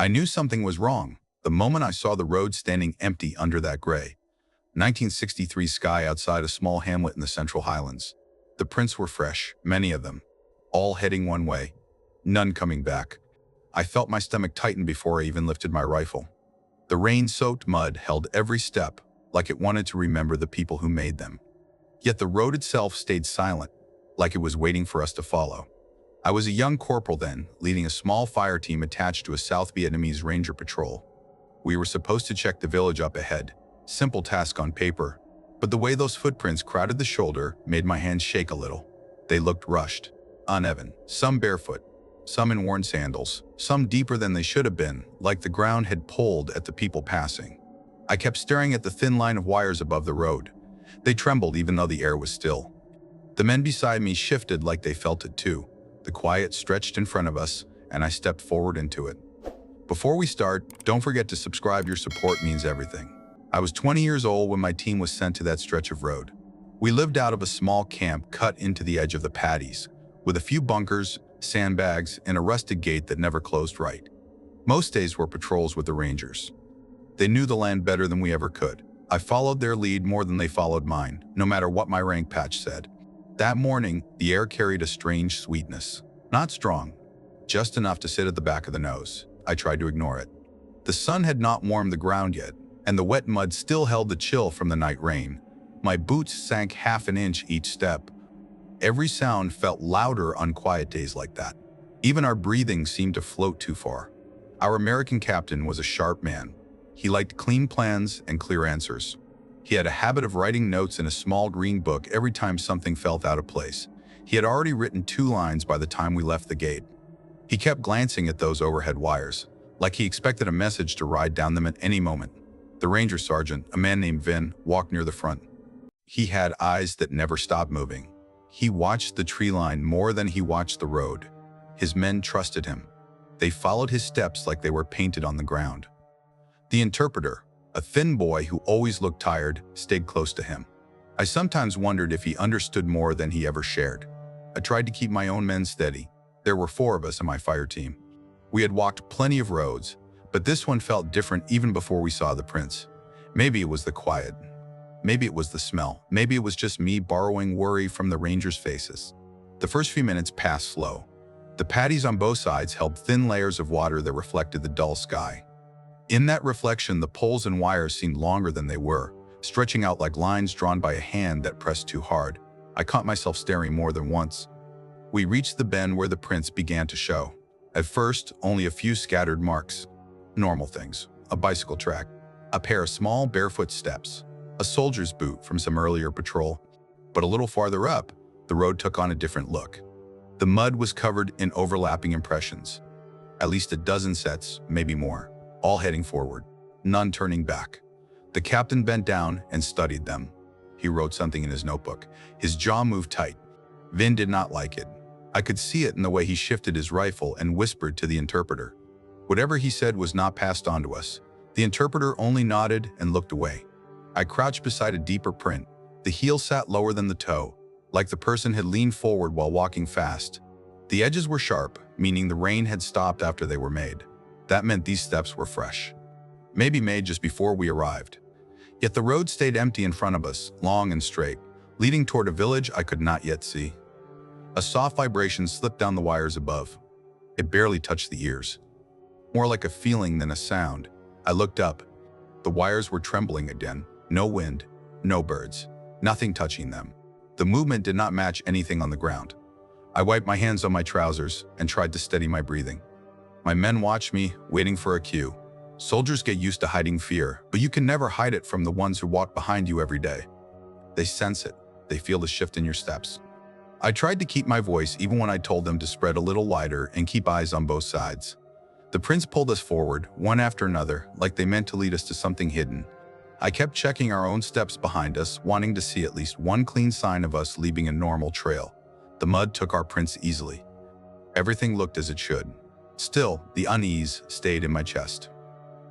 I knew something was wrong the moment I saw the road standing empty under that gray 1963 sky outside a small hamlet in the Central Highlands. The prints were fresh, many of them, all heading one way, none coming back. I felt my stomach tighten before I even lifted my rifle. The rain-soaked mud held every step, like it wanted to remember the people who made them. Yet the road itself stayed silent, like it was waiting for us to follow. I was a young corporal then, leading a small fire team attached to a South Vietnamese ranger patrol. We were supposed to check the village up ahead, simple task on paper, but the way those footprints crowded the shoulder made my hands shake a little. They looked rushed, uneven, some barefoot, some in worn sandals, some deeper than they should have been, like the ground had pulled at the people passing. I kept staring at the thin line of wires above the road. They trembled even though the air was still. The men beside me shifted like they felt it too. The quiet stretched in front of us, and I stepped forward into it. Before we start, don't forget to subscribe. Your support means everything. I was 20 years old when my team was sent to that stretch of road. We lived out of a small camp cut into the edge of the patties, with a few bunkers, sandbags, and a rusted gate that never closed right. Most days were patrols with the rangers. They knew the land better than we ever could. I followed their lead more than they followed mine, no matter what my rank patch said. That morning, the air carried a strange sweetness. Not strong, just enough to sit at the back of the nose. I tried to ignore it. The sun had not warmed the ground yet, and the wet mud still held the chill from the night rain. My boots sank half an inch each step. Every sound felt louder on quiet days like that. Even our breathing seemed to float too far. Our American captain was a sharp man. He liked clean plans and clear answers. He had a habit of writing notes in a small green book every time something felt out of place. He had already written 2 lines by the time we left the gate. He kept glancing at those overhead wires, like he expected a message to ride down them at any moment. The ranger sergeant, a man named Vin, walked near the front. He had eyes that never stopped moving. He watched the tree line more than he watched the road. His men trusted him. They followed his steps like they were painted on the ground. The interpreter, a thin boy who always looked tired, stayed close to him. I sometimes wondered if he understood more than he ever shared. I tried to keep my own men steady. There were 4 of us in my fire team. We had walked plenty of roads, but this one felt different even before we saw the prints. Maybe it was the quiet. Maybe it was the smell. Maybe it was just me borrowing worry from the rangers' faces. The first few minutes passed slow. The patties on both sides held thin layers of water that reflected the dull sky. In that reflection, the poles and wires seemed longer than they were, stretching out like lines drawn by a hand that pressed too hard. I caught myself staring more than once. We reached the bend where the prints began to show. At first, only a few scattered marks. Normal things. A bicycle track, a pair of small barefoot steps, a soldier's boot from some earlier patrol. But a little farther up, the road took on a different look. The mud was covered in overlapping impressions. At least a dozen sets, maybe more, all heading forward, none turning back. The captain bent down and studied them. He wrote something in his notebook. His jaw moved tight. Vin did not like it. I could see it in the way he shifted his rifle and whispered to the interpreter. Whatever he said was not passed on to us. The interpreter only nodded and looked away. I crouched beside a deeper print. The heel sat lower than the toe, like the person had leaned forward while walking fast. The edges were sharp, meaning the rain had stopped after they were made. That meant these steps were fresh. Maybe made just before we arrived. Yet the road stayed empty in front of us, long and straight, leading toward a village I could not yet see. A soft vibration slipped down the wires above. It barely touched the ears. More like a feeling than a sound. I looked up. The wires were trembling again. No wind, no birds, nothing touching them. The movement did not match anything on the ground. I wiped my hands on my trousers and tried to steady my breathing. My men watched me, waiting for a cue. Soldiers get used to hiding fear, but you can never hide it from the ones who walk behind you every day. They sense it. They feel the shift in your steps. I tried to keep my voice even when I told them to spread a little wider and keep eyes on both sides. The prints pulled us forward, one after another, like they meant to lead us to something hidden. I kept checking our own steps behind us, wanting to see at least one clean sign of us leaving a normal trail. The mud took our prints easily. Everything looked as it should. Still, the unease stayed in my chest.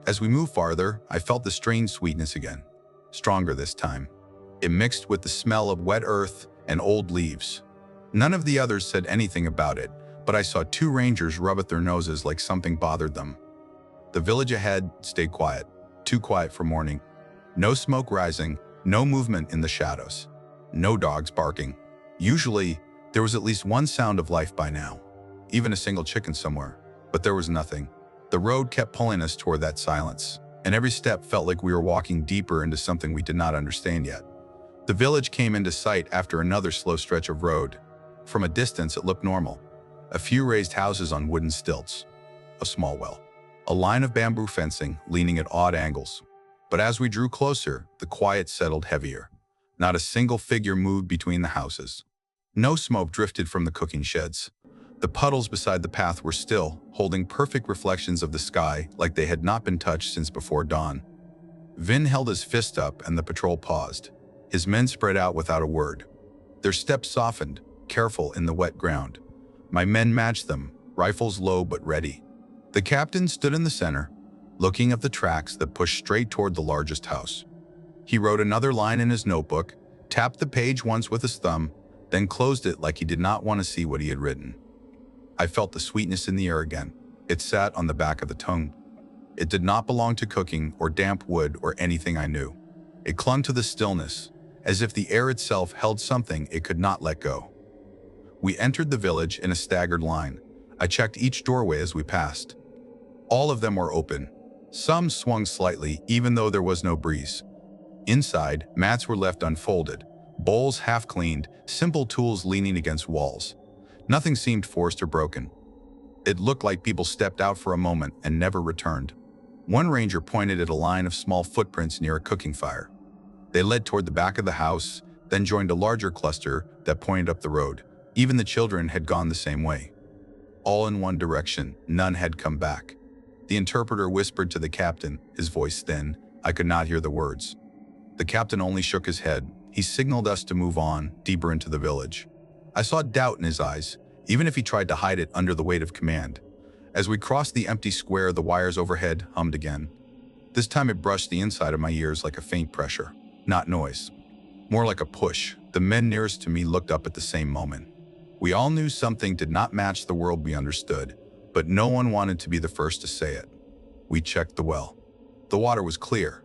As we moved farther, I felt the strange sweetness again, stronger this time. It mixed with the smell of wet earth and old leaves. None of the others said anything about it, but I saw 2 rangers rub at their noses like something bothered them. The village ahead stayed quiet, too quiet for morning. No smoke rising, no movement in the shadows, no dogs barking. Usually, there was at least one sound of life by now, even a single chicken somewhere, but there was nothing. The road kept pulling us toward that silence, and every step felt like we were walking deeper into something we did not understand yet. The village came into sight after another slow stretch of road. From a distance, it looked normal. A few raised houses on wooden stilts, a small well, a line of bamboo fencing leaning at odd angles. But as we drew closer, the quiet settled heavier. Not a single figure moved between the houses. No smoke drifted from the cooking sheds. The puddles beside the path were still, holding perfect reflections of the sky like they had not been touched since before dawn. Vin held his fist up and the patrol paused. His men spread out without a word. Their steps softened, careful in the wet ground. My men matched them, rifles low but ready. The captain stood in the center, looking at the tracks that pushed straight toward the largest house. He wrote another line in his notebook, tapped the page once with his thumb, then closed it like he did not want to see what he had written. I felt the sweetness in the air again. It sat on the back of the tongue. It did not belong to cooking or damp wood or anything I knew. It clung to the stillness, as if the air itself held something it could not let go. We entered the village in a staggered line. I checked each doorway as we passed. All of them were open. Some swung slightly, even though there was no breeze. Inside, mats were left unfolded, bowls half cleaned, simple tools leaning against walls. Nothing seemed forced or broken. It looked like people stepped out for a moment and never returned. One ranger pointed at a line of small footprints near a cooking fire. They led toward the back of the house, then joined a larger cluster that pointed up the road. Even the children had gone the same way. All in one direction, none had come back. The interpreter whispered to the captain, his voice thin. I could not hear the words. The captain only shook his head. He signaled us to move on, deeper into the village. I saw doubt in his eyes, even if he tried to hide it under the weight of command. As we crossed the empty square, the wires overhead hummed again. This time it brushed the inside of my ears like a faint pressure, not noise. More like a push. The men nearest to me looked up at the same moment. We all knew something did not match the world we understood, but no one wanted to be the first to say it. We checked the well. The water was clear.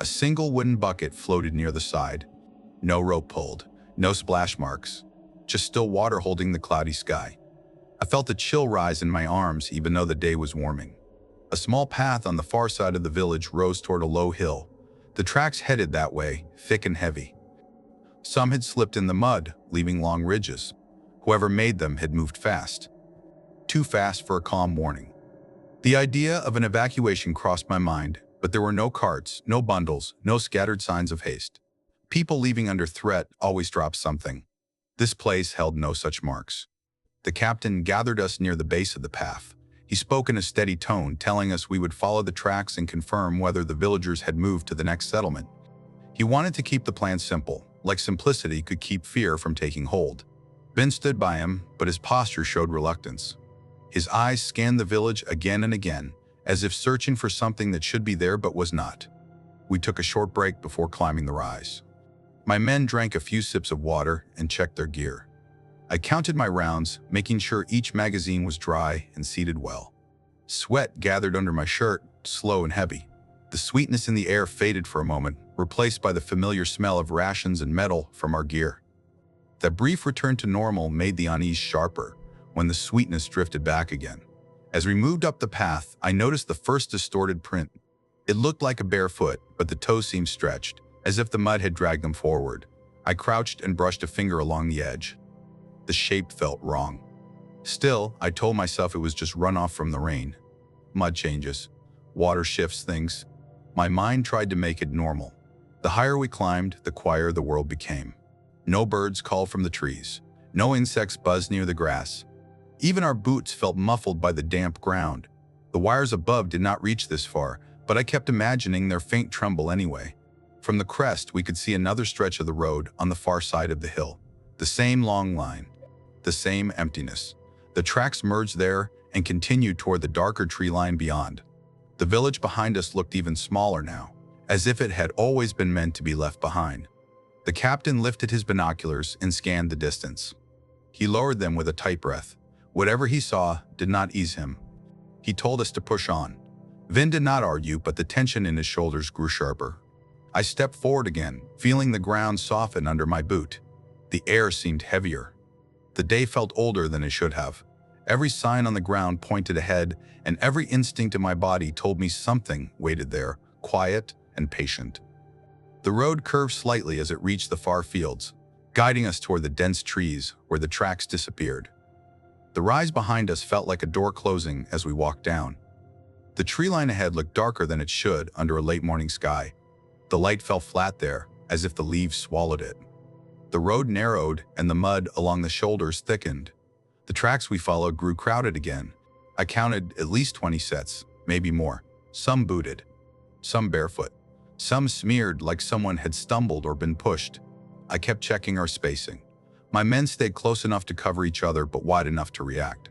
A single wooden bucket floated near the side. No rope pulled, no splash marks, just still water holding the cloudy sky. I felt a chill rise in my arms even though the day was warming. A small path on the far side of the village rose toward a low hill. The tracks headed that way, thick and heavy. Some had slipped in the mud, leaving long ridges. Whoever made them had moved fast. Too fast for a calm morning. The idea of an evacuation crossed my mind, but there were no carts, no bundles, no scattered signs of haste. People leaving under threat always drop something. This place held no such marks. The captain gathered us near the base of the path. He spoke in a steady tone, telling us we would follow the tracks and confirm whether the villagers had moved to the next settlement. He wanted to keep the plan simple, like simplicity could keep fear from taking hold. Ben stood by him, but his posture showed reluctance. His eyes scanned the village again and again, as if searching for something that should be there but was not. We took a short break before climbing the rise. My men drank a few sips of water and checked their gear. I counted my rounds, making sure each magazine was dry and seated well. Sweat gathered under my shirt, slow and heavy. The sweetness in the air faded for a moment, replaced by the familiar smell of rations and metal from our gear. That brief return to normal made the unease sharper when the sweetness drifted back again. As we moved up the path, I noticed the first distorted print. It looked like a bare foot, but the toes seemed stretched, as if the mud had dragged them forward. I crouched and brushed a finger along the edge. The shape felt wrong. Still, I told myself it was just runoff from the rain. Mud changes. Water shifts things. My mind tried to make it normal. The higher we climbed, the quieter the world became. No birds called from the trees. No insects buzzed near the grass. Even our boots felt muffled by the damp ground. The wires above did not reach this far, but I kept imagining their faint tremble anyway. From the crest, we could see another stretch of the road on the far side of the hill. The same long line. The same emptiness. The tracks merged there and continued toward the darker tree line beyond. The village behind us looked even smaller now, as if it had always been meant to be left behind. The captain lifted his binoculars and scanned the distance. He lowered them with a tight breath. Whatever he saw did not ease him. He told us to push on. Vin did not argue, but the tension in his shoulders grew sharper. I stepped forward again, feeling the ground soften under my boot. The air seemed heavier. The day felt older than it should have. Every sign on the ground pointed ahead, and every instinct in my body told me something waited there, quiet and patient. The road curved slightly as it reached the far fields, guiding us toward the dense trees where the tracks disappeared. The rise behind us felt like a door closing as we walked down. The tree line ahead looked darker than it should under a late morning sky. The light fell flat there, as if the leaves swallowed it. The road narrowed and the mud along the shoulders thickened. The tracks we followed grew crowded again. I counted at least 20 sets, maybe more. Some booted, some barefoot, some smeared like someone had stumbled or been pushed. I kept checking our spacing. My men stayed close enough to cover each other but wide enough to react.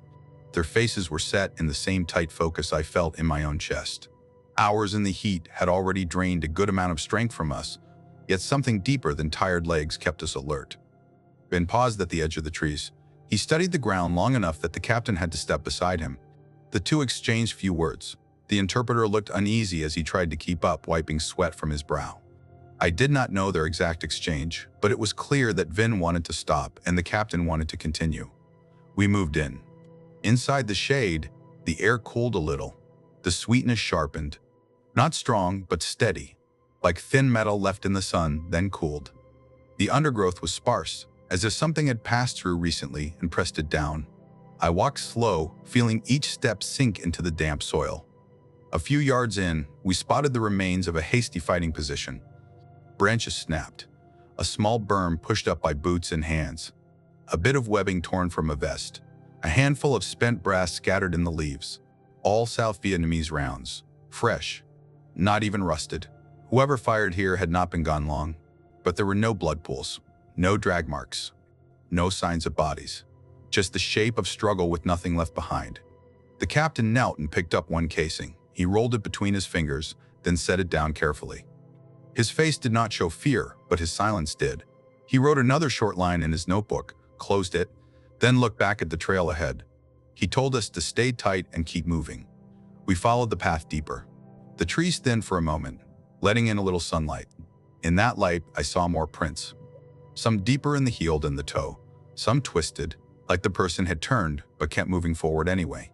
Their faces were set in the same tight focus I felt in my own chest. Hours in the heat had already drained a good amount of strength from us, yet something deeper than tired legs kept us alert. Ben paused at the edge of the trees. He studied the ground long enough that the captain had to step beside him. The two exchanged few words. The interpreter looked uneasy as he tried to keep up, wiping sweat from his brow. I did not know their exact exchange, but it was clear that Vin wanted to stop and the captain wanted to continue. We moved in. Inside the shade, the air cooled a little. The sweetness sharpened. Not strong, but steady, like thin metal left in the sun, then cooled. The undergrowth was sparse, as if something had passed through recently and pressed it down. I walked slow, feeling each step sink into the damp soil. A few yards in, we spotted the remains of a hasty fighting position. Branches snapped. A small berm pushed up by boots and hands. A bit of webbing torn from a vest. A handful of spent brass scattered in the leaves. All South Vietnamese rounds. Fresh. Not even rusted. Whoever fired here had not been gone long. But there were no blood pools. No drag marks. No signs of bodies. Just the shape of struggle with nothing left behind. The captain knelt and picked up one casing. He rolled it between his fingers, then set it down carefully. His face did not show fear, but his silence did. He wrote another short line in his notebook, closed it, then looked back at the trail ahead. He told us to stay tight and keep moving. We followed the path deeper. The trees thinned for a moment, letting in a little sunlight. In that light, I saw more prints. Some deeper in the heel than the toe, some twisted, like the person had turned but kept moving forward anyway.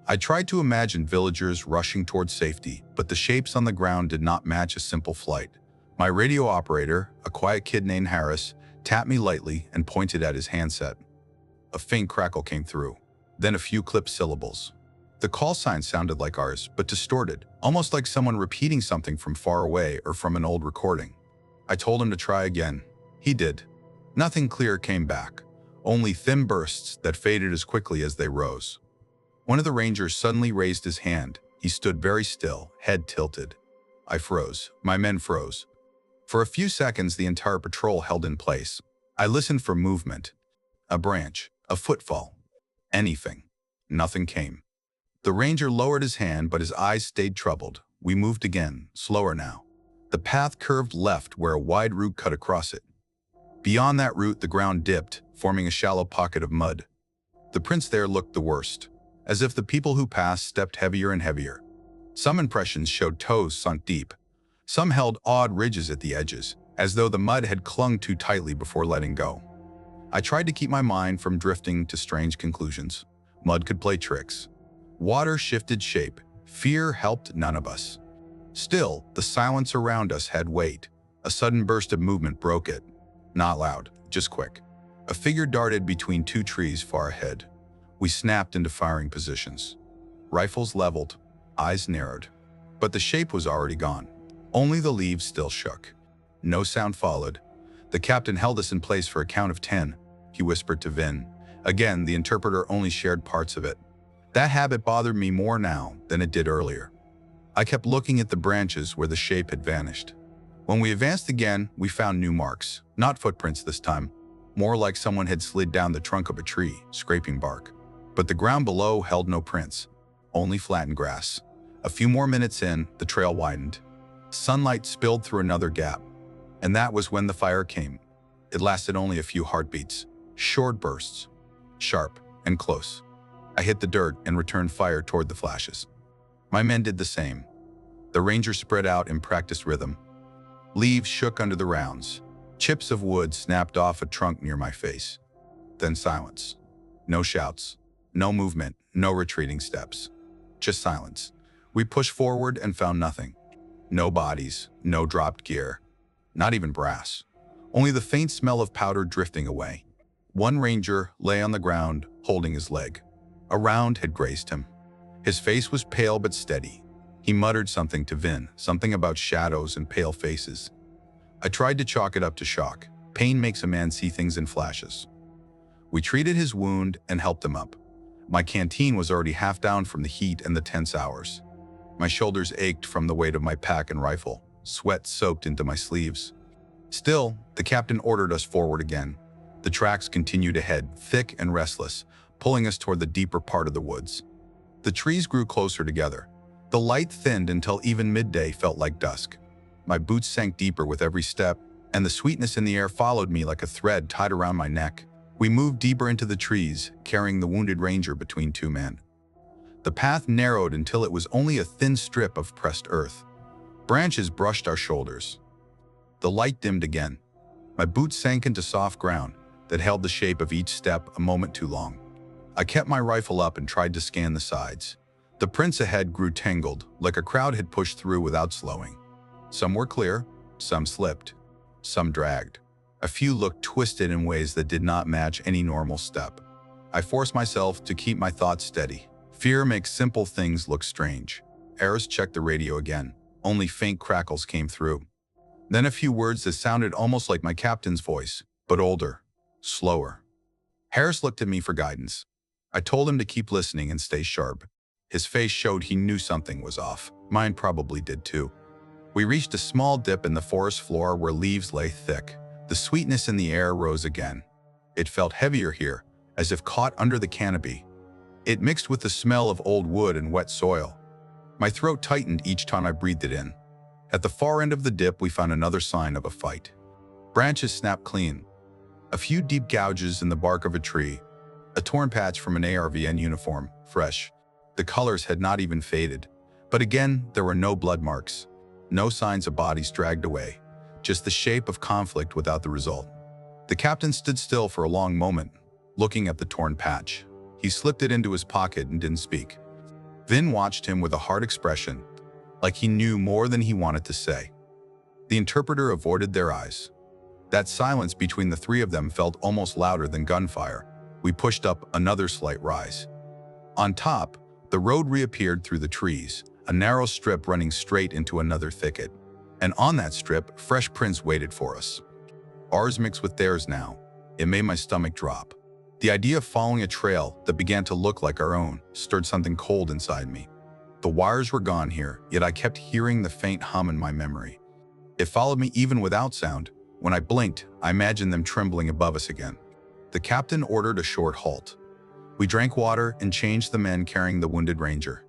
I tried to imagine villagers rushing towards safety, but the shapes on the ground did not match a simple flight. My radio operator, a quiet kid named Harris, tapped me lightly and pointed at his handset. A faint crackle came through, then a few clipped syllables. The call sign sounded like ours, but distorted, almost like someone repeating something from far away or from an old recording. I told him to try again. He did. Nothing clear came back, only thin bursts that faded as quickly as they rose. One of the rangers suddenly raised his hand. He stood very still, head tilted. I froze. My men froze. For a few seconds, the entire patrol held in place. I listened for movement. A branch, a footfall, anything. Nothing came. The ranger lowered his hand, but his eyes stayed troubled. We moved again, slower now. The path curved left where a wide root cut across it. Beyond that root, the ground dipped, forming a shallow pocket of mud. The prints there looked the worst, as if the people who passed stepped heavier and heavier. Some impressions showed toes sunk deep. Some held odd ridges at the edges, as though the mud had clung too tightly before letting go. I tried to keep my mind from drifting to strange conclusions. Mud could play tricks. Water shifted shape. Fear helped none of us. Still, the silence around us had weight. A sudden burst of movement broke it. Not loud, just quick. A figure darted between two trees far ahead. We snapped into firing positions. Rifles leveled, eyes narrowed. But the shape was already gone. Only the leaves still shook. No sound followed. The captain held us in place for a count of 10. He whispered to Vin. Again, the interpreter only shared parts of it. That habit bothered me more now than it did earlier. I kept looking at the branches where the shape had vanished. When we advanced again, we found new marks. Not footprints this time. More like someone had slid down the trunk of a tree, scraping bark. But the ground below held no prints, only flattened grass. A few more minutes in, the trail widened. Sunlight spilled through another gap. And that was when the fire came. It lasted only a few heartbeats. Short bursts. Sharp and close. I hit the dirt and returned fire toward the flashes. My men did the same. The ranger spread out in practiced rhythm. Leaves shook under the rounds. Chips of wood snapped off a trunk near my face. Then silence. No shouts. No movement. No retreating steps. Just silence. We pushed forward and found nothing. No bodies. No dropped gear. Not even brass. Only the faint smell of powder drifting away. One ranger lay on the ground, holding his leg. A round had grazed him. His face was pale but steady. He muttered something to Vin, something about shadows and pale faces. I tried to chalk it up to shock. Pain makes a man see things in flashes. We treated his wound and helped him up. My canteen was already half down from the heat and the tense hours. My shoulders ached from the weight of my pack and rifle. Sweat soaked into my sleeves. Still, the captain ordered us forward again. The tracks continued ahead, thick and restless, pulling us toward the deeper part of the woods. The trees grew closer together. The light thinned until even midday felt like dusk. My boots sank deeper with every step, and the sweetness in the air followed me like a thread tied around my neck. We moved deeper into the trees, carrying the wounded ranger between two men. The path narrowed until it was only a thin strip of pressed earth. Branches brushed our shoulders. The light dimmed again. My boots sank into soft ground that held the shape of each step a moment too long. I kept my rifle up and tried to scan the sides. The prints ahead grew tangled, like a crowd had pushed through without slowing. Some were clear, some slipped, some dragged. A few looked twisted in ways that did not match any normal step. I forced myself to keep my thoughts steady. Fear makes simple things look strange. Harris checked the radio again. Only faint crackles came through. Then a few words that sounded almost like my captain's voice, but older, slower. Harris looked at me for guidance. I told him to keep listening and stay sharp. His face showed he knew something was off. Mine probably did too. We reached a small dip in the forest floor where leaves lay thick. The sweetness in the air rose again. It felt heavier here, as if caught under the canopy. It mixed with the smell of old wood and wet soil. My throat tightened each time I breathed it in. At the far end of the dip, we found another sign of a fight. Branches snapped clean. A few deep gouges in the bark of a tree. A torn patch from an ARVN uniform, fresh. The colors had not even faded. But again, there were no blood marks. No signs of bodies dragged away. Just the shape of conflict without the result. The captain stood still for a long moment, looking at the torn patch. He slipped it into his pocket and didn't speak. Vin watched him with a hard expression, like he knew more than he wanted to say. The interpreter avoided their eyes. That silence between the three of them felt almost louder than gunfire. We pushed up another slight rise. On top, the road reappeared through the trees, a narrow strip running straight into another thicket. And on that strip, fresh prints waited for us. Ours mixed with theirs now. It made my stomach drop. The idea of following a trail that began to look like our own stirred something cold inside me. The wires were gone here, yet I kept hearing the faint hum in my memory. It followed me even without sound. When I blinked, I imagined them trembling above us again. The captain ordered a short halt. We drank water and changed the men carrying the wounded ranger.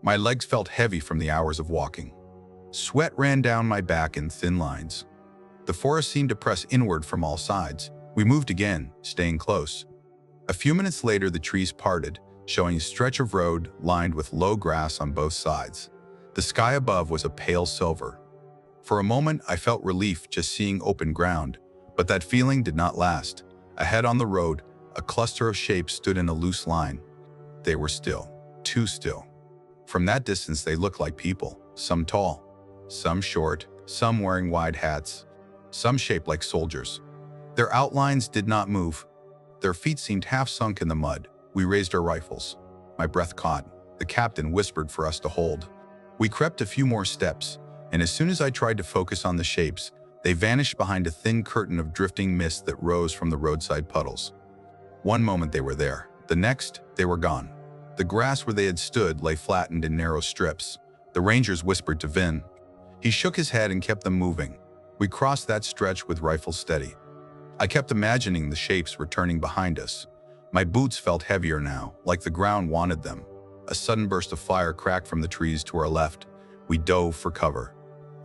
My legs felt heavy from the hours of walking. Sweat ran down my back in thin lines. The forest seemed to press inward from all sides. We moved again, staying close. A few minutes later, the trees parted, showing a stretch of road lined with low grass on both sides. The sky above was a pale silver. For a moment, I felt relief just seeing open ground, but that feeling did not last. Ahead on the road, a cluster of shapes stood in a loose line. They were still, too still. From that distance, they looked like people, some tall, some short, some wearing wide hats, some shaped like soldiers. Their outlines did not move. Their feet seemed half sunk in the mud. We raised our rifles. My breath caught. The captain whispered for us to hold. We crept a few more steps, and as soon as I tried to focus on the shapes, they vanished behind a thin curtain of drifting mist that rose from the roadside puddles. One moment they were there. The next, they were gone. The grass where they had stood lay flattened in narrow strips. The rangers whispered to Vin. He shook his head and kept them moving. We crossed that stretch with rifles steady. I kept imagining the shapes returning behind us. My boots felt heavier now, like the ground wanted them. A sudden burst of fire cracked from the trees to our left. We dove for cover.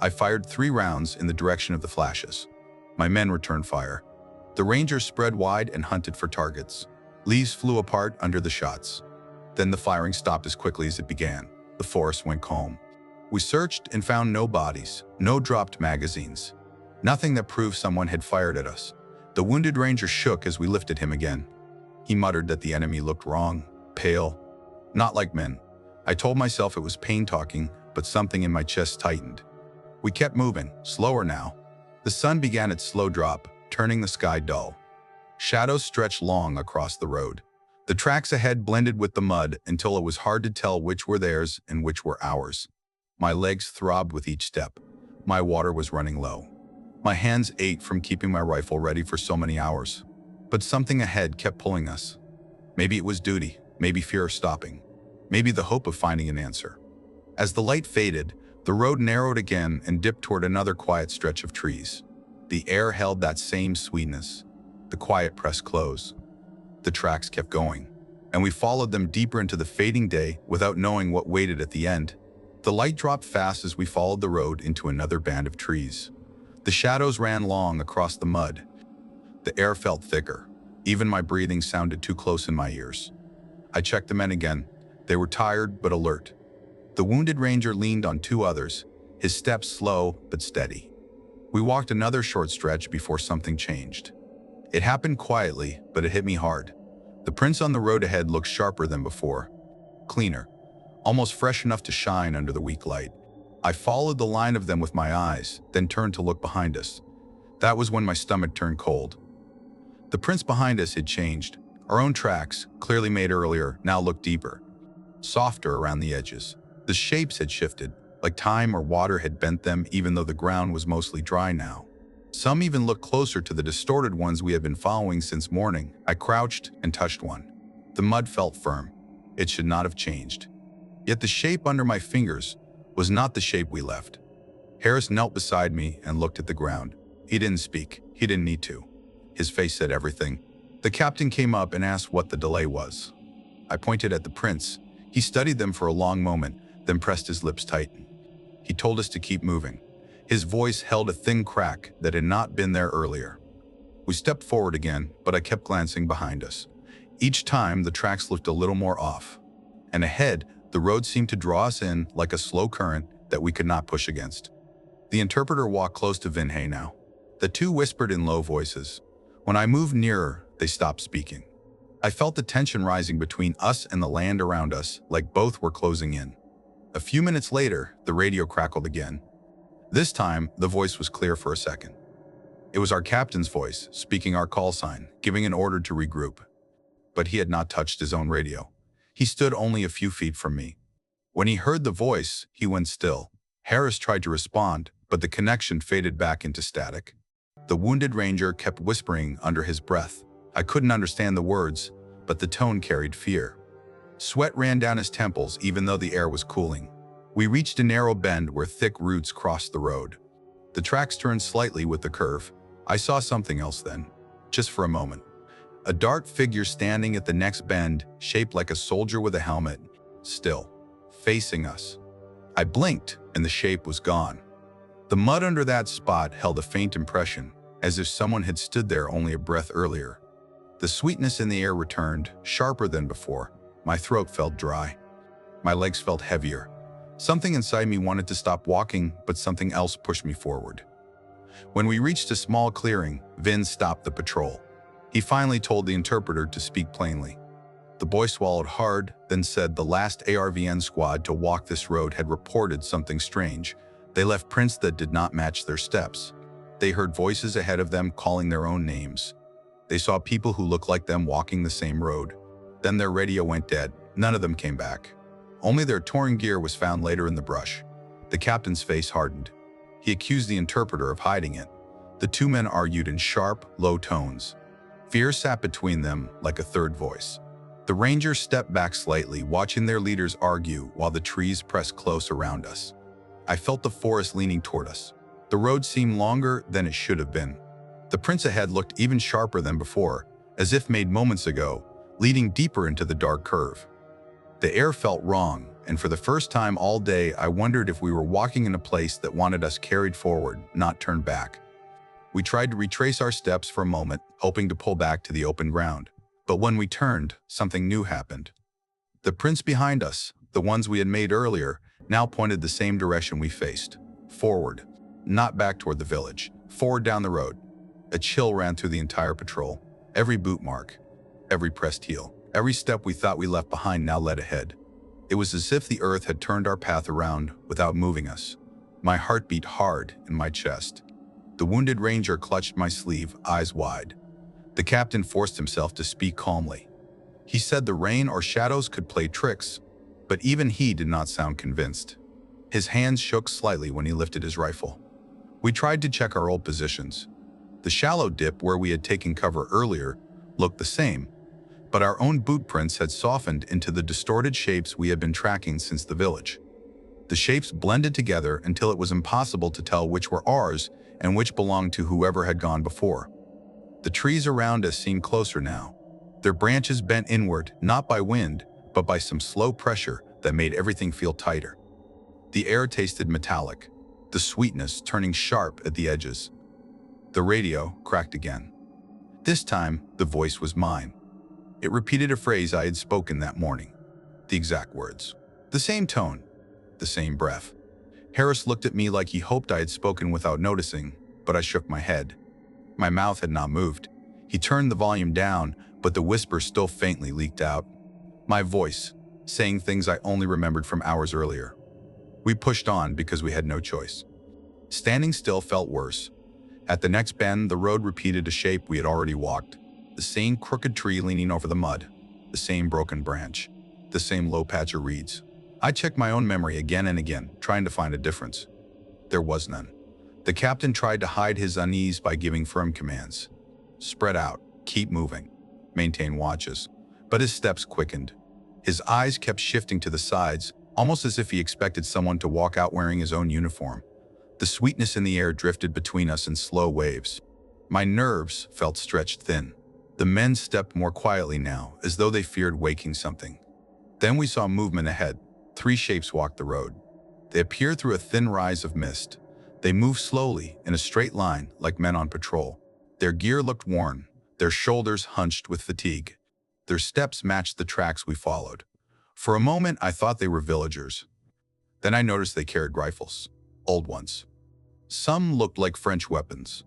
I fired 3 rounds in the direction of the flashes. My men returned fire. The rangers spread wide and hunted for targets. Leaves flew apart under the shots. Then the firing stopped as quickly as it began. The forest went calm. We searched and found no bodies, no dropped magazines, nothing that proved someone had fired at us. The wounded ranger shook as we lifted him again. He muttered that the enemy looked wrong, pale, not like men. I told myself it was pain talking, but something in my chest tightened. We kept moving, slower now. The sun began its slow drop, turning the sky dull. Shadows stretched long across the road. The tracks ahead blended with the mud until it was hard to tell which were theirs and which were ours. My legs throbbed with each step. My water was running low. My hands ached from keeping my rifle ready for so many hours. But something ahead kept pulling us. Maybe it was duty, maybe fear of stopping, maybe the hope of finding an answer. As the light faded, the road narrowed again and dipped toward another quiet stretch of trees. The air held that same sweetness. The quiet pressed close. The tracks kept going, and we followed them deeper into the fading day without knowing what waited at the end. The light dropped fast as we followed the road into another band of trees. The shadows ran long across the mud. The air felt thicker. Even my breathing sounded too close in my ears. I checked the men again. They were tired but alert. The wounded ranger leaned on two others, his steps slow but steady. We walked another short stretch before something changed. It happened quietly, but it hit me hard. The prints on the road ahead looked sharper than before, cleaner, almost fresh enough to shine under the weak light. I followed the line of them with my eyes, then turned to look behind us. That was when my stomach turned cold. The prints behind us had changed. Our own tracks, clearly made earlier, now looked deeper, softer around the edges. The shapes had shifted, like time or water had bent them even though the ground was mostly dry now. Some even looked closer to the distorted ones we had been following since morning. I crouched and touched one. The mud felt firm. It should not have changed. Yet the shape under my fingers was not the shape we left. Harris knelt beside me and looked at the ground. He didn't speak. He didn't need to. His face said everything. The captain came up and asked what the delay was. I pointed at the prints. He studied them for a long moment, then pressed his lips tight. He told us to keep moving. His voice held a thin crack that had not been there earlier. We stepped forward again, but I kept glancing behind us. Each time, the tracks looked a little more off. And ahead, the road seemed to draw us in like a slow current that we could not push against. The interpreter walked close to Vinhay now. The two whispered in low voices. When I moved nearer, they stopped speaking. I felt the tension rising between us and the land around us, like both were closing in. A few minutes later, the radio crackled again. This time, the voice was clear for a second. It was our captain's voice, speaking our call sign, giving an order to regroup. But he had not touched his own radio. He stood only a few feet from me. When he heard the voice, he went still. Harris tried to respond, but the connection faded back into static. The wounded ranger kept whispering under his breath. I couldn't understand the words, but the tone carried fear. Sweat ran down his temples even though the air was cooling. We reached a narrow bend where thick roots crossed the road. The tracks turned slightly with the curve. I saw something else then, just for a moment. A dark figure standing at the next bend, shaped like a soldier with a helmet, still, facing us. I blinked, and the shape was gone. The mud under that spot held a faint impression, as if someone had stood there only a breath earlier. The sweetness in the air returned, sharper than before. My throat felt dry. My legs felt heavier. Something inside me wanted to stop walking, but something else pushed me forward. When we reached a small clearing, Vin stopped the patrol. He finally told the interpreter to speak plainly. The boy swallowed hard, then said the last ARVN squad to walk this road had reported something strange. They left prints that did not match their steps. They heard voices ahead of them calling their own names. They saw people who looked like them walking the same road. Then their radio went dead. None of them came back. Only their torn gear was found later in the brush. The captain's face hardened. He accused the interpreter of hiding it. The two men argued in sharp, low tones. Fear sat between them like a third voice. The rangers stepped back slightly, watching their leaders argue while the trees pressed close around us. I felt the forest leaning toward us. The road seemed longer than it should have been. The prints ahead looked even sharper than before, as if made moments ago, leading deeper into the dark curve. The air felt wrong, and for the first time all day I wondered if we were walking in a place that wanted us carried forward, not turned back. We tried to retrace our steps for a moment, hoping to pull back to the open ground. But when we turned, something new happened. The prints behind us, the ones we had made earlier, now pointed the same direction we faced. Forward, not back toward the village. Forward down the road. A chill ran through the entire patrol. Every boot mark, every pressed heel, every step we thought we left behind now led ahead. It was as if the earth had turned our path around without moving us. My heart beat hard in my chest. The wounded ranger clutched my sleeve, eyes wide. The captain forced himself to speak calmly. He said the rain or shadows could play tricks, but even he did not sound convinced. His hands shook slightly when he lifted his rifle. We tried to check our old positions. The shallow dip where we had taken cover earlier looked the same, but our own boot prints had softened into the distorted shapes we had been tracking since the village. The shapes blended together until it was impossible to tell which were ours and which belonged to whoever had gone before. The trees around us seemed closer now, their branches bent inward, not by wind, but by some slow pressure that made everything feel tighter. The air tasted metallic, the sweetness turning sharp at the edges. The radio cracked again. This time, the voice was mine. It repeated a phrase I had spoken that morning. The exact words. The same tone, the same breath. Harris looked at me like he hoped I had spoken without noticing, but I shook my head. My mouth had not moved. He turned the volume down, but the whisper still faintly leaked out. My voice, saying things I only remembered from hours earlier. We pushed on because we had no choice. Standing still felt worse. At the next bend, the road repeated a shape we had already walked. The same crooked tree leaning over the mud, the same broken branch, the same low patch of reeds. I checked my own memory again and again, trying to find a difference. There was none. The captain tried to hide his unease by giving firm commands. Spread out, keep moving, maintain watches. But his steps quickened. His eyes kept shifting to the sides, almost as if he expected someone to walk out wearing his own uniform. The sweetness in the air drifted between us in slow waves. My nerves felt stretched thin. The men stepped more quietly now, as though they feared waking something. Then we saw movement ahead. 3 shapes walked the road. They appeared through a thin rise of mist. They moved slowly, in a straight line, like men on patrol. Their gear looked worn, their shoulders hunched with fatigue. Their steps matched the tracks we followed. For a moment, I thought they were villagers. Then I noticed they carried rifles, old ones. Some looked like French weapons.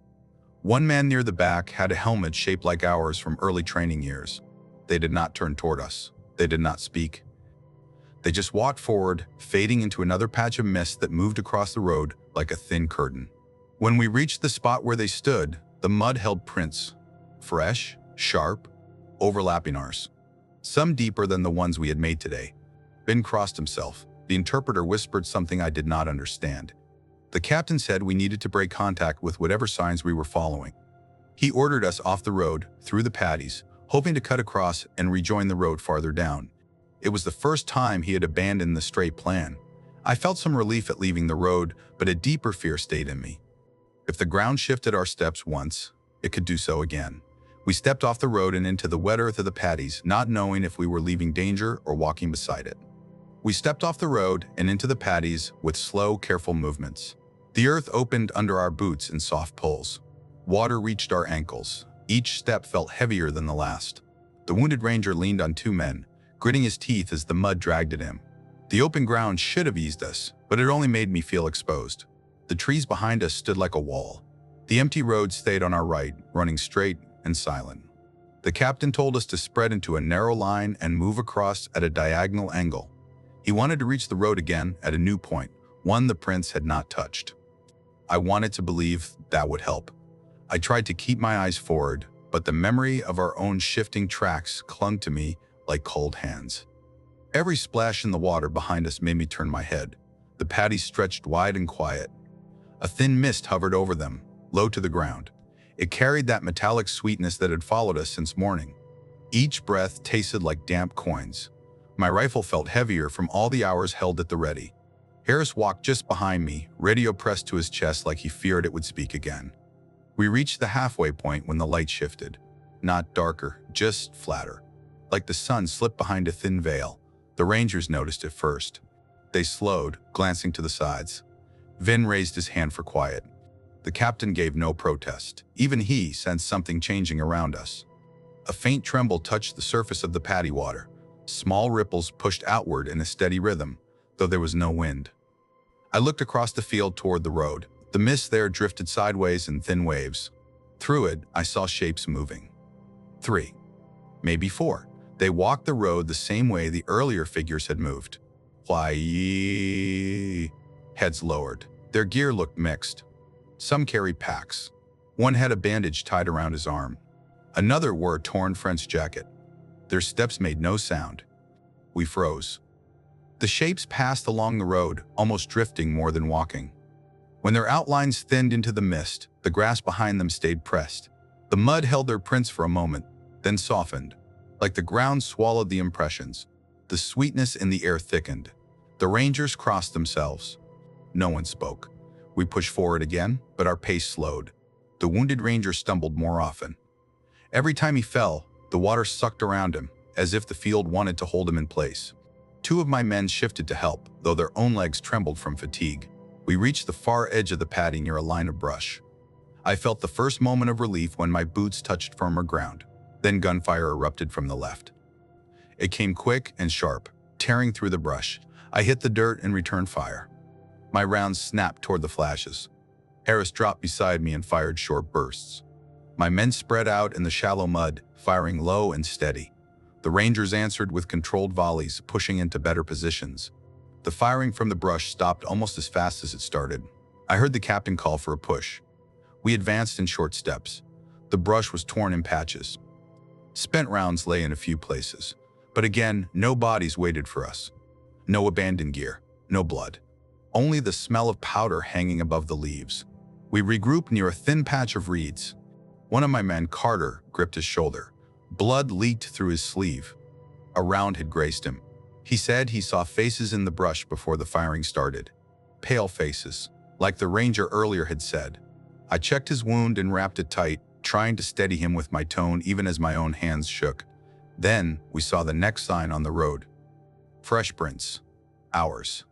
One man near the back had a helmet shaped like ours from early training years. They did not turn toward us. They did not speak. They just walked forward, fading into another patch of mist that moved across the road like a thin curtain. When we reached the spot where they stood, the mud held prints, fresh, sharp, overlapping ours. Some deeper than the ones we had made today. Ben crossed himself. The interpreter whispered something I did not understand. The captain said we needed to break contact with whatever signs we were following. He ordered us off the road, through the patties, hoping to cut across and rejoin the road farther down. It was the first time he had abandoned the straight plan. I felt some relief at leaving the road, but a deeper fear stayed in me. If the ground shifted our steps once, it could do so again. We stepped off the road and into the wet earth of the patties, not knowing if we were leaving danger or walking beside it. We stepped off the road and into the patties with slow, careful movements. The earth opened under our boots in soft pulls. Water reached our ankles. Each step felt heavier than the last. The wounded ranger leaned on 2 men, gritting his teeth as the mud dragged at him. The open ground should have eased us, but it only made me feel exposed. The trees behind us stood like a wall. The empty road stayed on our right, running straight and silent. The captain told us to spread into a narrow line and move across at a diagonal angle. He wanted to reach the road again at a new point, one the prince had not touched. I wanted to believe that would help. I tried to keep my eyes forward, but the memory of our own shifting tracks clung to me like cold hands. Every splash in the water behind us made me turn my head. The patties stretched wide and quiet. A thin mist hovered over them, low to the ground. It carried that metallic sweetness that had followed us since morning. Each breath tasted like damp coins. My rifle felt heavier from all the hours held at the ready. Harris walked just behind me, radio pressed to his chest like he feared it would speak again. We reached the halfway point when the light shifted. Not darker, just flatter. Like the sun slipped behind a thin veil. The rangers noticed it first. They slowed, glancing to the sides. Vin raised his hand for quiet. The captain gave no protest. Even he sensed something changing around us. A faint tremble touched the surface of the patty water. Small ripples pushed outward in a steady rhythm. though there was no wind. I looked across the field toward the road. The mist there drifted sideways in thin waves. Through it, I saw shapes moving. 3, maybe 4. They walked the road the same way the earlier figures had moved. Heads lowered. Their gear looked mixed. Some carried packs. One had a bandage tied around his arm. Another wore a torn French jacket. Their steps made no sound. We froze. The shapes passed along the road, almost drifting more than walking. When their outlines thinned into the mist, the grass behind them stayed pressed. The mud held their prints for a moment, then softened, like the ground swallowed the impressions. The sweetness in the air thickened. The rangers crossed themselves. No one spoke. We pushed forward again, but our pace slowed. The wounded ranger stumbled more often. Every time he fell, the water sucked around him, as if the field wanted to hold him in place. 2 of my men shifted to help, though their own legs trembled from fatigue. We reached the far edge of the paddy near a line of brush. I felt the first moment of relief when my boots touched firmer ground. Then gunfire erupted from the left. It came quick and sharp, tearing through the brush. I hit the dirt and returned fire. My rounds snapped toward the flashes. Harris dropped beside me and fired short bursts. My men spread out in the shallow mud, firing low and steady. The Rangers answered with controlled volleys, pushing into better positions. The firing from the brush stopped almost as fast as it started. I heard the captain call for a push. We advanced in short steps. The brush was torn in patches. Spent rounds lay in a few places. But again, no bodies waited for us. No abandoned gear, no blood. Only the smell of powder hanging above the leaves. We regrouped near a thin patch of reeds. One of my men, Carter, gripped his shoulder. Blood leaked through his sleeve. A round had grazed him. He said he saw faces in the brush before the firing started. Pale faces, like the ranger earlier had said. I checked his wound and wrapped it tight, trying to steady him with my tone even as my own hands shook. Then we saw the next sign on the road. Fresh prints. Ours.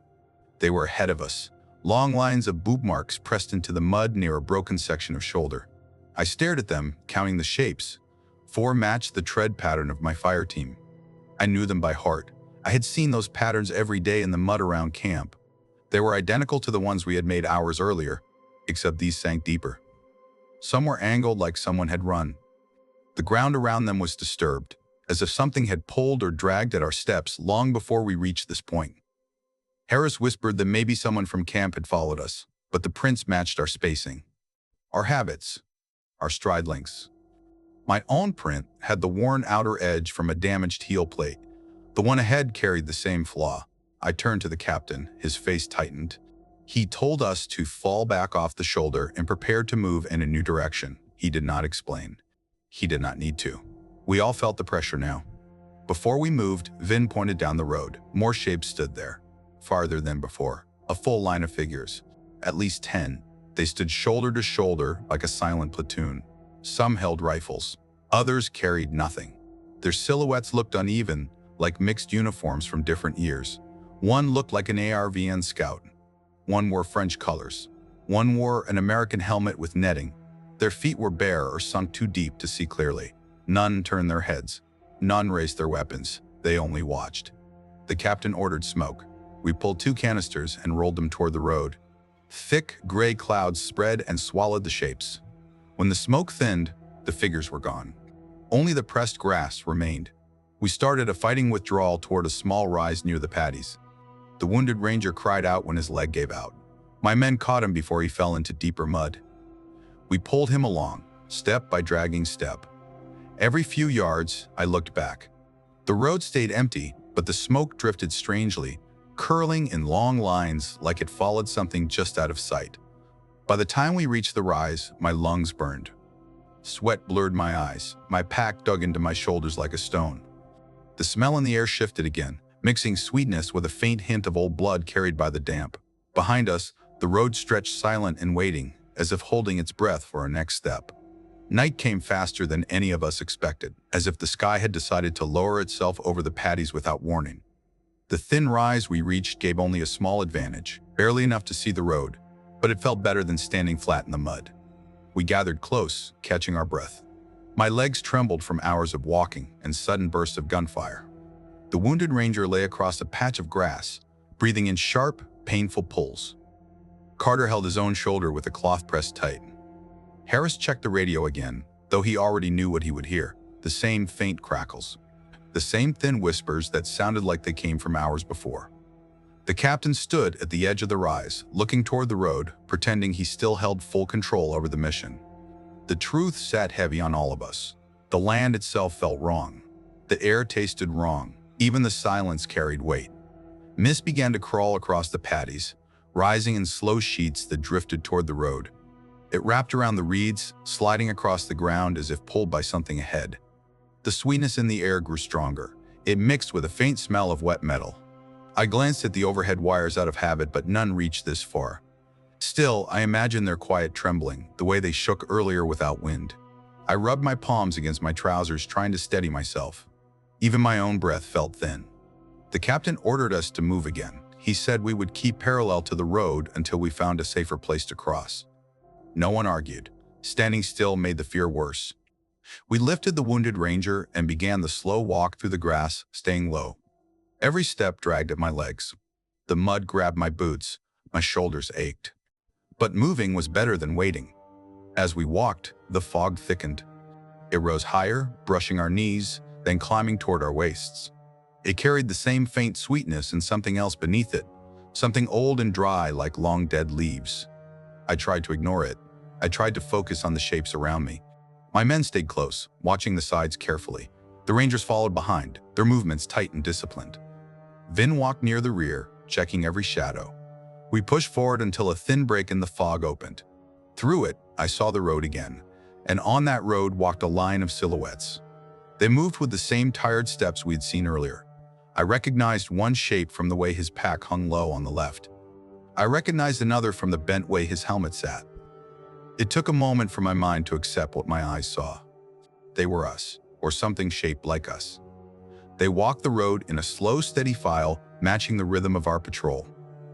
They were ahead of us. Long lines of boot marks pressed into the mud near a broken section of shoulder. I stared at them, counting the shapes. 4 matched the tread pattern of my fire team. I knew them by heart. I had seen those patterns every day in the mud around camp. They were identical to the ones we had made hours earlier, except these sank deeper. Some were angled like someone had run. The ground around them was disturbed, as if something had pulled or dragged at our steps long before we reached this point. Harris whispered that maybe someone from camp had followed us, but the prints matched our spacing, our habits, our stride lengths. My own print had the worn outer edge from a damaged heel plate. The one ahead carried the same flaw. I turned to the captain, his face tightened. He told us to fall back off the shoulder and prepare to move in a new direction. He did not explain. He did not need to. We all felt the pressure now. Before we moved, Vin pointed down the road. More shapes stood there, farther than before. A full line of figures. At least 10. They stood shoulder to shoulder like a silent platoon. Some held rifles. Others carried nothing. Their silhouettes looked uneven, like mixed uniforms from different years. One looked like an ARVN scout. One wore French colors. One wore an American helmet with netting. Their feet were bare or sunk too deep to see clearly. None turned their heads. None raised their weapons. They only watched. The captain ordered smoke. We pulled 2 canisters and rolled them toward the road. Thick, gray clouds spread and swallowed the shapes. When the smoke thinned, the figures were gone. Only the pressed grass remained. We started a fighting withdrawal toward a small rise near the patties. The wounded ranger cried out when his leg gave out. My men caught him before he fell into deeper mud. We pulled him along, step by dragging step. Every few yards, I looked back. The road stayed empty, but the smoke drifted strangely, curling in long lines like it followed something just out of sight. By the time we reached the rise, my lungs burned. Sweat blurred my eyes. My pack dug into my shoulders like a stone. The smell in the air shifted again, mixing sweetness with a faint hint of old blood carried by the damp. Behind us, the road stretched silent and waiting, as if holding its breath for our next step. Night came faster than any of us expected, as if the sky had decided to lower itself over the patties without warning. The thin rise we reached gave only a small advantage, barely enough to see the road, but it felt better than standing flat in the mud. We gathered close, catching our breath. My legs trembled from hours of walking and sudden bursts of gunfire. The wounded ranger lay across a patch of grass, breathing in sharp, painful pulls. Carter held his own shoulder with a cloth pressed tight. Harris checked the radio again, though he already knew what he would hear. The same faint crackles. The same thin whispers that sounded like they came from hours before. The captain stood at the edge of the rise, looking toward the road, pretending he still held full control over the mission. The truth sat heavy on all of us. The land itself felt wrong. The air tasted wrong. Even the silence carried weight. Mist began to crawl across the patties, rising in slow sheets that drifted toward the road. It wrapped around the reeds, sliding across the ground as if pulled by something ahead. The sweetness in the air grew stronger. It mixed with a faint smell of wet metal. I glanced at the overhead wires out of habit, but none reached this far. Still, I imagined their quiet trembling, the way they shook earlier without wind. I rubbed my palms against my trousers, trying to steady myself. Even my own breath felt thin. The captain ordered us to move again. He said we would keep parallel to the road until we found a safer place to cross. No one argued. Standing still made the fear worse. We lifted the wounded ranger and began the slow walk through the grass, staying low. Every step dragged at my legs. The mud grabbed my boots. My shoulders ached. But moving was better than waiting. As we walked, the fog thickened. It rose higher, brushing our knees, then climbing toward our waists. It carried the same faint sweetness and something else beneath it, something old and dry like long dead leaves. I tried to ignore it. I tried to focus on the shapes around me. My men stayed close, watching the sides carefully. The rangers followed behind, their movements tight and disciplined. Vin walked near the rear, checking every shadow. We pushed forward until a thin break in the fog opened. Through it, I saw the road again, and on that road walked a line of silhouettes. They moved with the same tired steps we had seen earlier. I recognized one shape from the way his pack hung low on the left. I recognized another from the bent way his helmet sat. It took a moment for my mind to accept what my eyes saw. They were us, or something shaped like us. They walked the road in a slow, steady file, matching the rhythm of our patrol.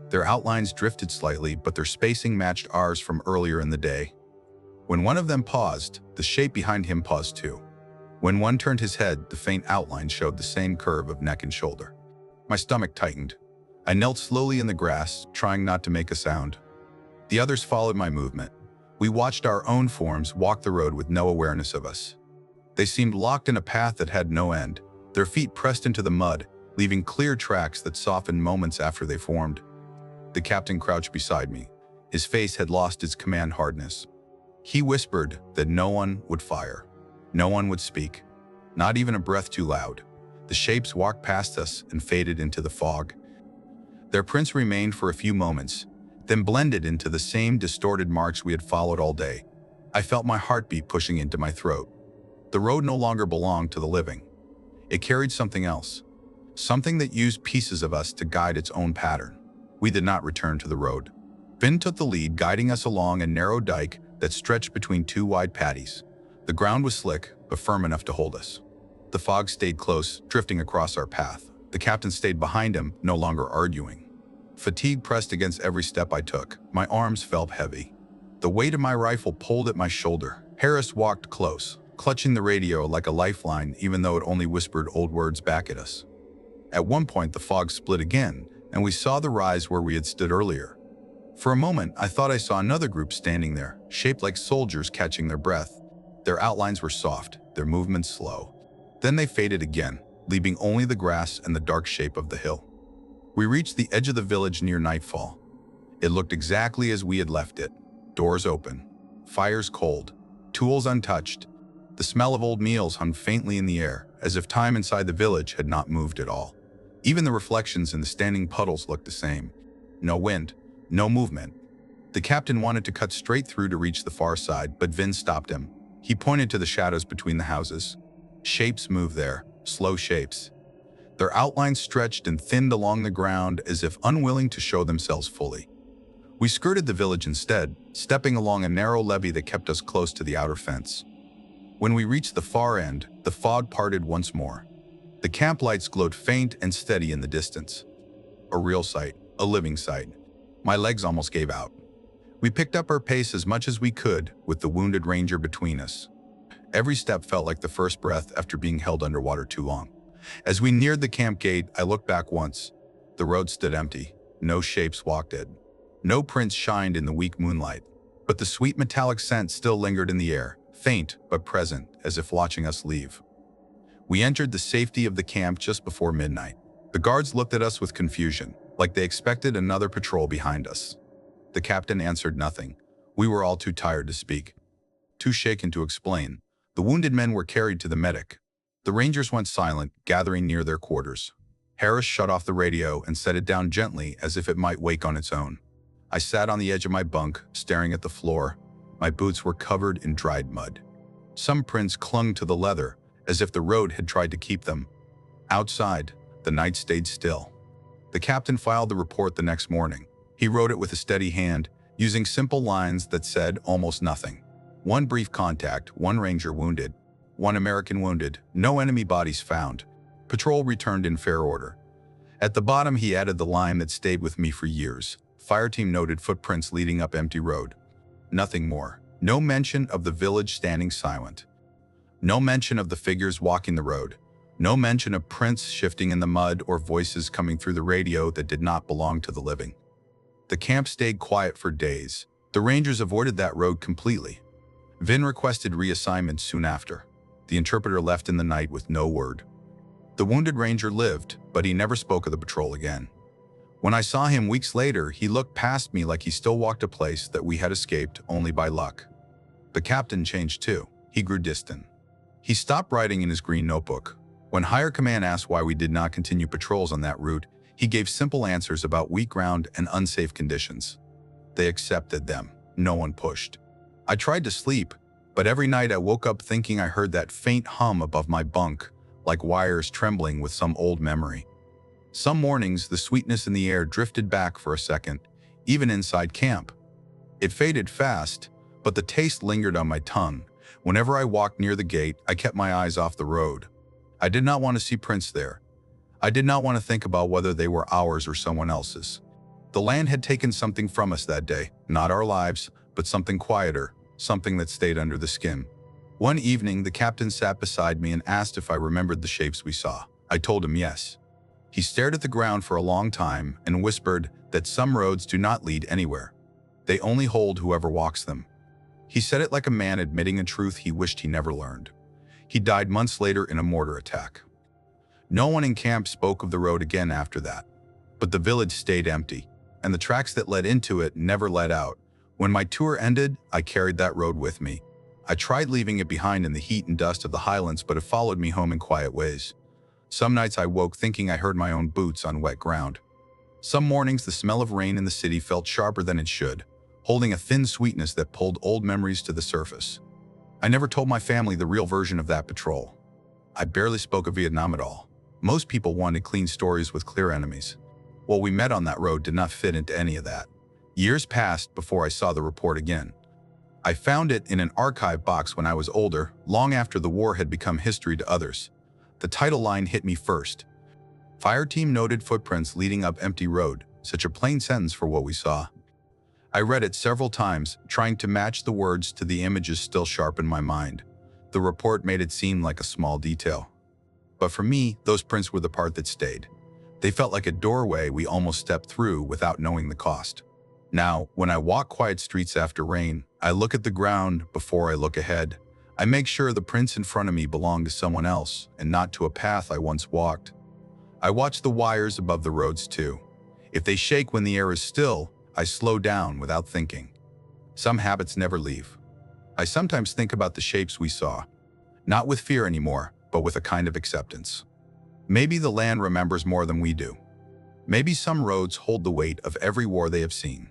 Their outlines drifted slightly, but their spacing matched ours from earlier in the day. When one of them paused, the shape behind him paused too. When one turned his head, the faint outline showed the same curve of neck and shoulder. My stomach tightened. I knelt slowly in the grass, trying not to make a sound. The others followed my movement. We watched our own forms walk the road with no awareness of us. They seemed locked in a path that had no end, their feet pressed into the mud, leaving clear tracks that softened moments after they formed. The captain crouched beside me. His face had lost its command hardness. He whispered that no one would fire. No one would speak. Not even a breath too loud. The shapes walked past us and faded into the fog. Their prints remained for a few moments, then blended into the same distorted marks we had followed all day. I felt my heartbeat pushing into my throat. The road no longer belonged to the living. It carried something else, something that used pieces of us to guide its own pattern. We did not return to the road. Finn took the lead, guiding us along a narrow dike that stretched between two wide patties. The ground was slick, but firm enough to hold us. The fog stayed close, drifting across our path. The captain stayed behind him, no longer arguing. Fatigue pressed against every step I took. My arms felt heavy. The weight of my rifle pulled at my shoulder. Harris walked close, clutching the radio like a lifeline, even though it only whispered old words back at us. At one point, the fog split again, and we saw the rise where we had stood earlier. For a moment, I thought I saw another group standing there, shaped like soldiers catching their breath. Their outlines were soft, their movements slow. Then they faded again, leaving only the grass and the dark shape of the hill. We reached the edge of the village near nightfall. It looked exactly as we had left it. Doors open, fires cold, tools untouched. The smell of old meals hung faintly in the air, as if time inside the village had not moved at all. Even the reflections in the standing puddles looked the same. No wind, no movement. The captain wanted to cut straight through to reach the far side, but Vin stopped him. He pointed to the shadows between the houses. Shapes moved there, slow shapes. Their outlines stretched and thinned along the ground as if unwilling to show themselves fully. We skirted the village instead, stepping along a narrow levee that kept us close to the outer fence. When we reached the far end, the fog parted once more. The camp lights glowed faint and steady in the distance. A real sight, a living sight. My legs almost gave out. We picked up our pace as much as we could, with the wounded ranger between us. Every step felt like the first breath after being held underwater too long. As we neared the camp gate, I looked back once. The road stood empty. No shapes walked it. No prints shined in the weak moonlight. But the sweet metallic scent still lingered in the air, faint but present, as if watching us leave. We entered the safety of the camp just before midnight. The guards looked at us with confusion, like they expected another patrol behind us. The captain answered nothing. We were all too tired to speak, too shaken to explain. The wounded men were carried to the medic. The Rangers went silent, gathering near their quarters. Harris shut off the radio and set it down gently as if it might wake on its own. I sat on the edge of my bunk, staring at the floor. My boots were covered in dried mud. Some prints clung to the leather, as if the road had tried to keep them. Outside, the night stayed still. The captain filed the report the next morning. He wrote it with a steady hand, using simple lines that said almost nothing. One brief contact, one Ranger wounded, one American wounded, no enemy bodies found. Patrol returned in fair order. At the bottom, he added the line that stayed with me for years. Fireteam noted footprints leading up empty road. Nothing more. No mention of the village standing silent. No mention of the figures walking the road. No mention of prints shifting in the mud or voices coming through the radio that did not belong to the living. The camp stayed quiet for days. The Rangers avoided that road completely. Vin requested reassignment soon after. The interpreter left in the night with no word. The wounded Ranger lived, but he never spoke of the patrol again. When I saw him weeks later, he looked past me like he still walked a place that we had escaped only by luck. The captain changed too. He grew distant. He stopped writing in his green notebook. When higher command asked why we did not continue patrols on that route, he gave simple answers about weak ground and unsafe conditions. They accepted them. No one pushed. I tried to sleep, but every night I woke up thinking I heard that faint hum above my bunk, like wires trembling with some old memory. Some mornings, the sweetness in the air drifted back for a second, even inside camp. It faded fast, but the taste lingered on my tongue. Whenever I walked near the gate, I kept my eyes off the road. I did not want to see prints there. I did not want to think about whether they were ours or someone else's. The land had taken something from us that day, not our lives, but something quieter, something that stayed under the skin. One evening, the captain sat beside me and asked if I remembered the shapes we saw. I told him yes. He stared at the ground for a long time and whispered that some roads do not lead anywhere. They only hold whoever walks them. He said it like a man admitting a truth he wished he never learned. He died months later in a mortar attack. No one in camp spoke of the road again after that, but the village stayed empty, and the tracks that led into it never led out. When my tour ended, I carried that road with me. I tried leaving it behind in the heat and dust of the Highlands, but it followed me home in quiet ways. Some nights I woke thinking I heard my own boots on wet ground. Some mornings the smell of rain in the city felt sharper than it should, holding a thin sweetness that pulled old memories to the surface. I never told my family the real version of that patrol. I barely spoke of Vietnam at all. Most people wanted clean stories with clear enemies. What we met on that road did not fit into any of that. Years passed before I saw the report again. I found it in an archive box when I was older, long after the war had become history to others. The title line hit me first. Fireteam noted footprints leading up empty road, such a plain sentence for what we saw. I read it several times, trying to match the words to the images still sharp in my mind. The report made it seem like a small detail. But for me, those prints were the part that stayed. They felt like a doorway we almost stepped through without knowing the cost. Now, when I walk quiet streets after rain, I look at the ground before I look ahead. I make sure the prints in front of me belong to someone else and not to a path I once walked. I watch the wires above the roads too. If they shake when the air is still, I slow down without thinking. Some habits never leave. I sometimes think about the shapes we saw, not with fear anymore, but with a kind of acceptance. Maybe the land remembers more than we do. Maybe some roads hold the weight of every war they have seen.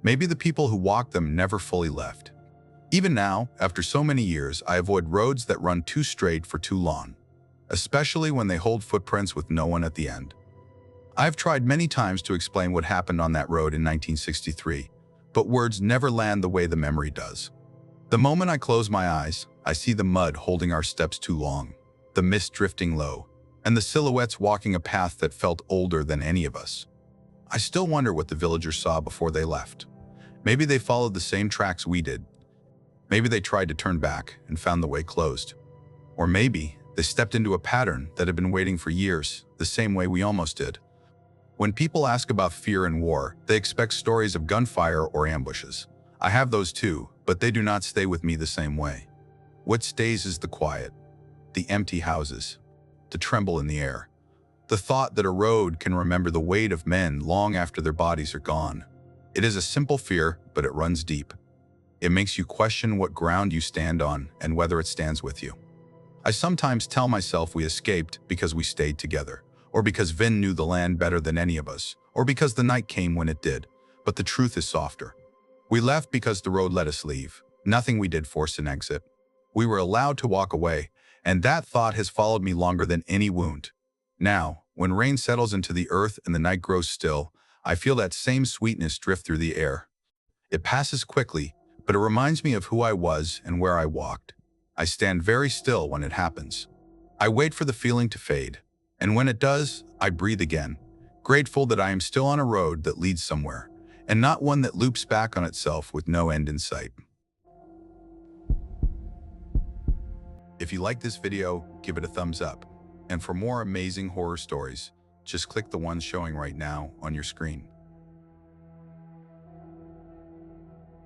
Maybe the people who walked them never fully left. Even now, after so many years, I avoid roads that run too straight for too long, especially when they hold footprints with no one at the end. I've tried many times to explain what happened on that road in 1963, but words never land the way the memory does. The moment I close my eyes, I see the mud holding our steps too long, the mist drifting low, and the silhouettes walking a path that felt older than any of us. I still wonder what the villagers saw before they left. Maybe they followed the same tracks we did. Maybe they tried to turn back and found the way closed. Or maybe they stepped into a pattern that had been waiting for years, the same way we almost did. When people ask about fear and war, they expect stories of gunfire or ambushes. I have those too, but they do not stay with me the same way. What stays is the quiet, the empty houses, the tremble in the air, the thought that a road can remember the weight of men long after their bodies are gone. It is a simple fear, but it runs deep. It makes you question what ground you stand on and whether it stands with you. I sometimes tell myself we escaped because we stayed together, or because Vin knew the land better than any of us, or because the night came when it did. But the truth is softer. We left because the road let us leave. Nothing we did forced an exit. We were allowed to walk away, and that thought has followed me longer than any wound. Now, when rain settles into the earth and the night grows still, I feel that same sweetness drift through the air. It passes quickly, but it reminds me of who I was and where I walked. I stand very still when it happens. I wait for the feeling to fade, and when it does, I breathe again, grateful that I am still on a road that leads somewhere, and not one that loops back on itself with no end in sight. If you like this video, give it a thumbs up. And for more amazing horror stories, just click the ones showing right now on your screen.